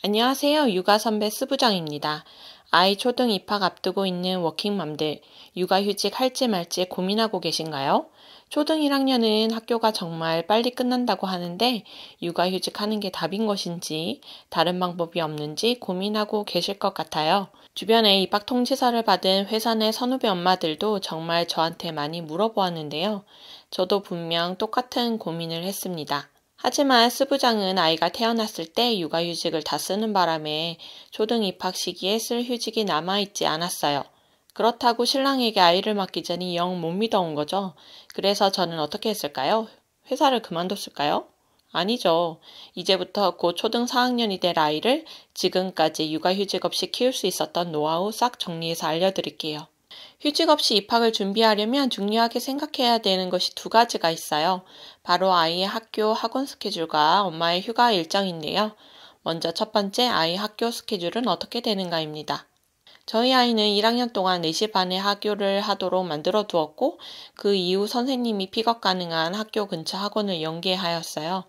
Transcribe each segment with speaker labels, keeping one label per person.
Speaker 1: 안녕하세요. 육아선배 스부장입니다. 아이 초등 입학 앞두고 있는 워킹맘들, 육아휴직 할지 말지 고민하고 계신가요? 초등 1학년은 학교가 정말 빨리 끝난다고 하는데 육아휴직 하는 게 답인 것인지 다른 방법이 없는지 고민하고 계실 것 같아요. 주변에 입학 통지서를 받은 회사 내 선후배 엄마들도 정말 저한테 많이 물어보았는데요. 저도 분명 똑같은 고민을 했습니다. 하지만 스부장은 아이가 태어났을 때 육아휴직을 다 쓰는 바람에 초등 입학 시기에 쓸 휴직이 남아있지 않았어요. 그렇다고 신랑에게 아이를 맡기 전이 영 못 믿어온 거죠. 그래서 저는 어떻게 했을까요? 회사를 그만뒀을까요? 아니죠. 이제부터 곧 초등 4학년이 될 아이를 지금까지 육아휴직 없이 키울 수 있었던 노하우 싹 정리해서 알려드릴게요. 휴직 없이 입학을 준비하려면 중요하게 생각해야 되는 것이 두 가지가 있어요. 바로 아이의 학교, 학원 스케줄과 엄마의 휴가 일정인데요. 먼저 첫 번째, 아이 학교 스케줄은 어떻게 되는가입니다. 저희 아이는 1학년 동안 4시 반에 학교를 하도록 만들어 두었고, 그 이후 선생님이 픽업 가능한 학교 근처 학원을 연계하였어요.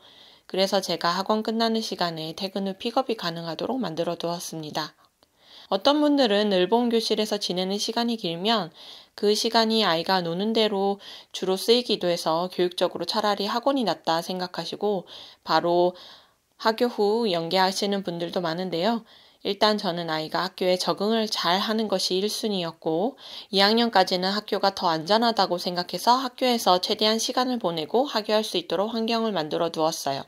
Speaker 1: 그래서 제가 학원 끝나는 시간에 퇴근 후 픽업이 가능하도록 만들어 두었습니다. 어떤 분들은 일본 교실에서 지내는 시간이 길면 그 시간이 아이가 노는 대로 주로 쓰이기도 해서 교육적으로 차라리 학원이 낫다 생각하시고 바로 학교 후 연계하시는 분들도 많은데요. 일단 저는 아이가 학교에 적응을 잘 하는 것이 1순위였고 2학년까지는 학교가 더 안전하다고 생각해서 학교에서 최대한 시간을 보내고 학교할 수 있도록 환경을 만들어 두었어요.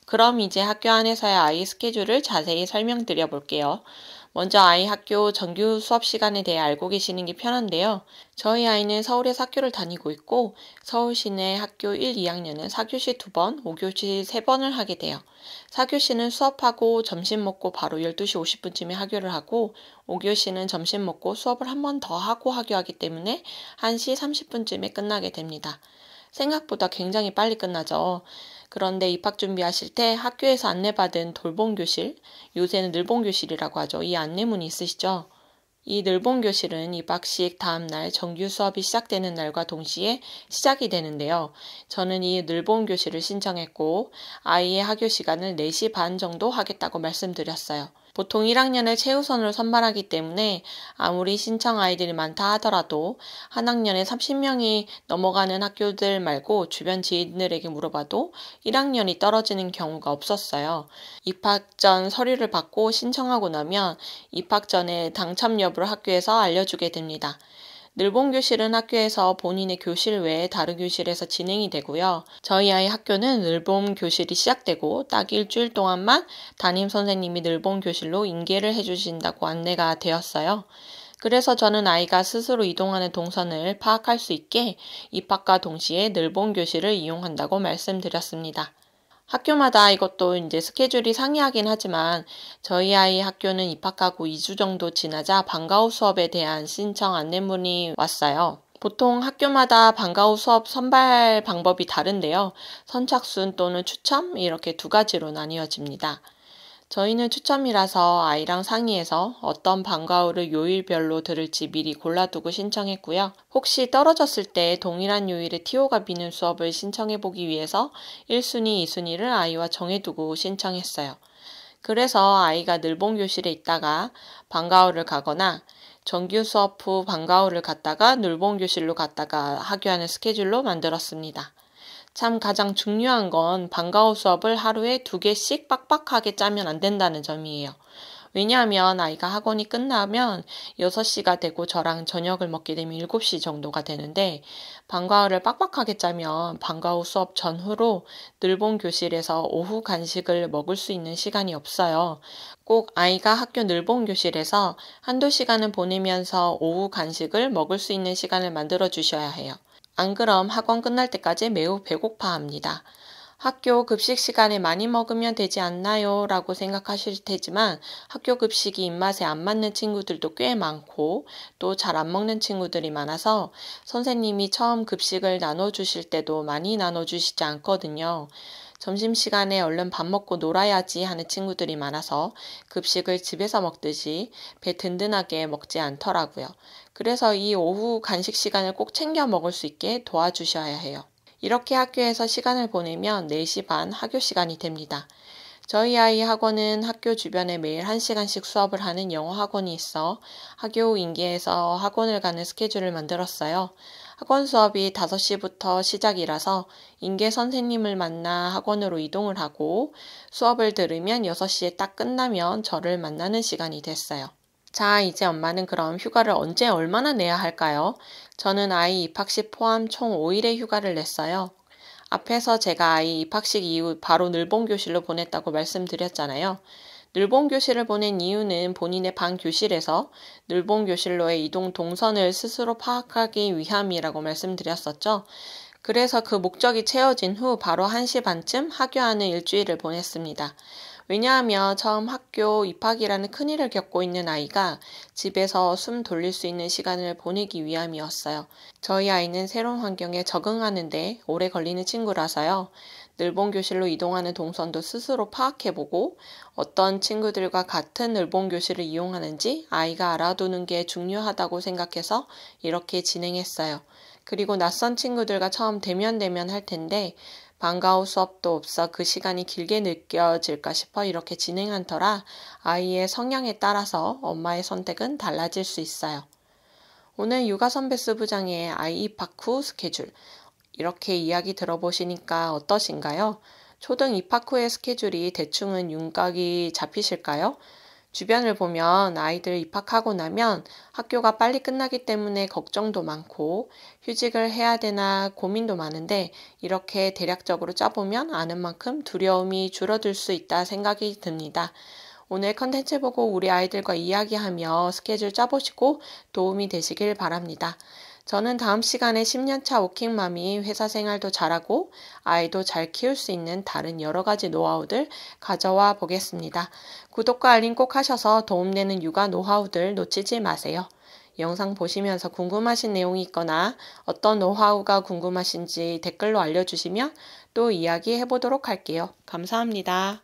Speaker 1: 그럼 이제 학교 안에서의 아이 스케줄을 자세히 설명드려 볼게요. 먼저 아이 학교 정규 수업 시간에 대해 알고 계시는 게 편한데요. 저희 아이는 서울에서 학교를 다니고 있고 서울 시내 학교 1, 2학년은 4교시 2번, 5교시 3번을 하게 돼요. 4교시는 수업하고 점심 먹고 바로 12시 50분쯤에 하교를 하고 5교시는 점심 먹고 수업을 한 번 더 하고 하교하기 때문에 1시 30분쯤에 끝나게 됩니다. 생각보다 굉장히 빨리 끝나죠. 그런데 입학 준비하실 때 학교에서 안내받은 돌봄교실, 요새는 늘봄교실이라고 하죠. 이 안내문이 있으시죠? 이 늘봄교실은 입학식 다음날 정규 수업이 시작되는 날과 동시에 시작이 되는데요. 저는 이 늘봄교실을 신청했고 아이의 학교 시간을 4시 반 정도 하겠다고 말씀드렸어요. 보통 1학년을 최우선으로 선발하기 때문에 아무리 신청 아이들이 많다 하더라도 한 학년에 30명이 넘어가는 학교들 말고 주변 지인들에게 물어봐도 1학년이 떨어지는 경우가 없었어요. 입학 전 서류를 받고 신청하고 나면 입학 전에 당첨 여부를 학교에서 알려주게 됩니다. 늘봄교실은 학교에서 본인의 교실 외에 다른 교실에서 진행이 되고요. 저희 아이 학교는 늘봄교실이 시작되고 딱 일주일 동안만 담임 선생님이 늘봄교실로 인계를 해주신다고 안내가 되었어요. 그래서 저는 아이가 스스로 이동하는 동선을 파악할 수 있게 입학과 동시에 늘봄교실을 이용한다고 말씀드렸습니다. 학교마다 이것도 이제 스케줄이 상이하긴 하지만 저희 아이 학교는 입학하고 2주 정도 지나자 방과 후 수업에 대한 신청 안내문이 왔어요. 보통 학교마다 방과 후 수업 선발 방법이 다른데요. 선착순 또는 추첨 이렇게 두 가지로 나뉘어집니다. 저희는 추첨이라서 아이랑 상의해서 어떤 방과 후를 요일별로 들을지 미리 골라두고 신청했고요. 혹시 떨어졌을 때 동일한 요일에 TO가 비는 수업을 신청해보기 위해서 1순위, 2순위를 아이와 정해두고 신청했어요. 그래서 아이가 늘봄교실에 있다가 방과 후를 가거나 정규 수업 후 방과 후를 갔다가 늘봄교실로 갔다가 하교하는 스케줄로 만들었습니다. 참 가장 중요한 건 방과 후 수업을 하루에 2개씩 빡빡하게 짜면 안 된다는 점이에요. 왜냐하면 아이가 학원이 끝나면 6시가 되고 저랑 저녁을 먹게 되면 7시 정도가 되는데 방과 후를 빡빡하게 짜면 방과 후 수업 전후로 늘봄 교실에서 오후 간식을 먹을 수 있는 시간이 없어요. 꼭 아이가 학교 늘봄 교실에서 한두 시간을 보내면서 오후 간식을 먹을 수 있는 시간을 만들어 주셔야 해요. 안 그럼 학원 끝날 때까지 매우 배고파합니다. 학교 급식 시간에 많이 먹으면 되지 않나요? 라고 생각하실 테지만 학교 급식이 입맛에 안 맞는 친구들도 꽤 많고 또 잘 안 먹는 친구들이 많아서 선생님이 처음 급식을 나눠주실 때도 많이 나눠주시지 않거든요. 점심시간에 얼른 밥 먹고 놀아야지 하는 친구들이 많아서 급식을 집에서 먹듯이 배 든든하게 먹지 않더라고요. 그래서 이 오후 간식 시간을 꼭 챙겨 먹을 수 있게 도와주셔야 해요. 이렇게 학교에서 시간을 보내면 4시 반 하교 시간이 됩니다. 저희 아이 학원은 학교 주변에 매일 1시간씩 수업을 하는 영어 학원이 있어 학교 인계에서 학원을 가는 스케줄을 만들었어요. 학원 수업이 5시부터 시작이라서 인계 선생님을 만나 학원으로 이동을 하고 수업을 들으면 6시에 딱 끝나면 저를 만나는 시간이 됐어요. 자, 이제 엄마는 그럼 휴가를 언제 얼마나 내야 할까요? 저는 아이 입학식 포함 총 5일의 휴가를 냈어요. 앞에서 제가 아이 입학식 이후 바로 늘봉교실로 보냈다고 말씀드렸잖아요. 늘봉교실을 보낸 이유는 본인의 반 교실에서 늘봉교실로의 이동 동선을 스스로 파악하기 위함이라고 말씀드렸었죠. 그래서 그 목적이 채워진 후 바로 1시 반쯤 하교하는 일주일을 보냈습니다. 왜냐하면 처음 학교 입학이라는 큰일을 겪고 있는 아이가 집에서 숨 돌릴 수 있는 시간을 보내기 위함이었어요. 저희 아이는 새로운 환경에 적응하는데 오래 걸리는 친구라서요. 늘봉 교실로 이동하는 동선도 스스로 파악해보고 어떤 친구들과 같은 늘봉 교실을 이용하는지 아이가 알아두는 게 중요하다고 생각해서 이렇게 진행했어요. 그리고 낯선 친구들과 처음 대면 할 텐데 방과후 수업도 없어 그 시간이 길게 느껴질까 싶어 이렇게 진행한 터라 아이의 성향에 따라서 엄마의 선택은 달라질 수 있어요. 오늘 육아 선배스 부장의 아이 입학 후 스케줄 이렇게 이야기 들어보시니까 어떠신가요? 초등 입학 후의 스케줄이 대충은 윤곽이 잡히실까요? 주변을 보면 아이들 입학하고 나면 학교가 빨리 끝나기 때문에 걱정도 많고 휴직을 해야 되나 고민도 많은데 이렇게 대략적으로 짜보면 아는 만큼 두려움이 줄어들 수 있다 생각이 듭니다. 오늘 컨텐츠 보고 우리 아이들과 이야기하며 스케줄 짜보시고 도움이 되시길 바랍니다. 저는 다음 시간에 10년차 워킹맘이 회사 생활도 잘하고 아이도 잘 키울 수 있는 다른 여러 가지 노하우들 가져와 보겠습니다. 구독과 알림 꼭 하셔서 도움되는 육아 노하우들 놓치지 마세요. 영상 보시면서 궁금하신 내용이 있거나 어떤 노하우가 궁금하신지 댓글로 알려주시면 또 이야기해 보도록 할게요. 감사합니다.